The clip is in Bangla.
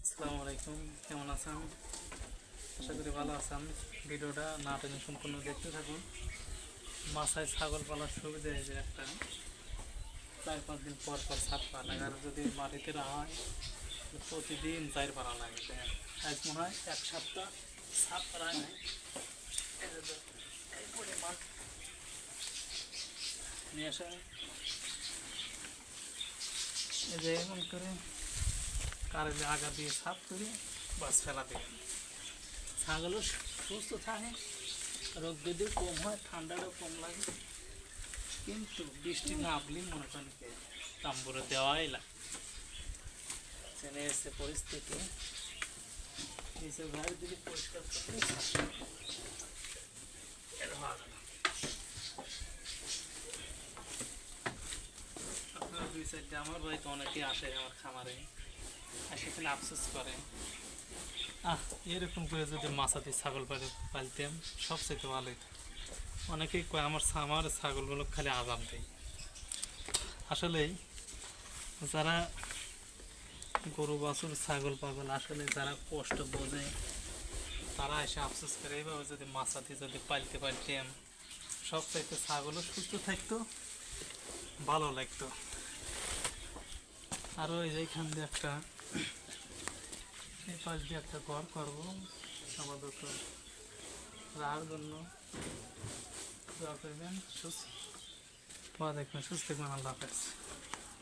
আসসালামু আলাইকুম, কেমন আছেন? আশা করি ভালো আছেন। ভিডিওটা না টেনে সম্পূর্ণ দেখতে থাকুন। মাছায় ছাগল পালার সুবিধা এই যে একটা 4-5 দিন পর পর ছাদ পাওয়া লাগে, আর যদি মাটিতে রাখা হয় প্রতিদিন 4 পাড়া লাগে। আজ মনে হয় 1 সপ্তাহ ছাদ পাড়া নেই। এই যে এই পরিমাণ নিয়ে আসে, এই যে এমন করে কারেন্টে আগা দিয়ে ছাদ করে বাস ফেলা দেবেন। ছাগলও সুস্থ থাকে, রোগ ব্যাধিও কম হয়, ঠান্ডাটাও কম লাগে। কিন্তু বৃষ্টি না আপনি মনে করেন তাম্বুরে দেওয়াই লাগে। চেনে এসে পরিস্থিতি নিচে ঘর দিলে পরিষ্কার করলে আপনারা 2-4টা আমার বাড়িতে অনেকেই আসে আমার খামারে, আর সেখানে আফসোস করে এরকম করে যদি মাছাতে ছাগল পালতাম সবচেয়ে ভালো হতো। অনেকেই কয় আমার ছাগলগুলো খালি আজাম দেয়। আসলেই যারা গরু বাছুর ছাগল পাগল আসলে যারা কষ্ট বোঝে তারা এসে আফসোস করে এইভাবে যদি মাছাতে যদি পালতে পারতাম সবচাইতে ছাগলও সুস্থ থাকতো, ভালো লাগতো। আরও এইখান দিয়ে একটা এই পাশ দিয়ে একটা ঘর করবো আপাতত রাখার জন্য। দোয়া করবেন, সুস্থ দেখবেন, সুস্থ থাকবেন। আল্লাহ হাফেজ।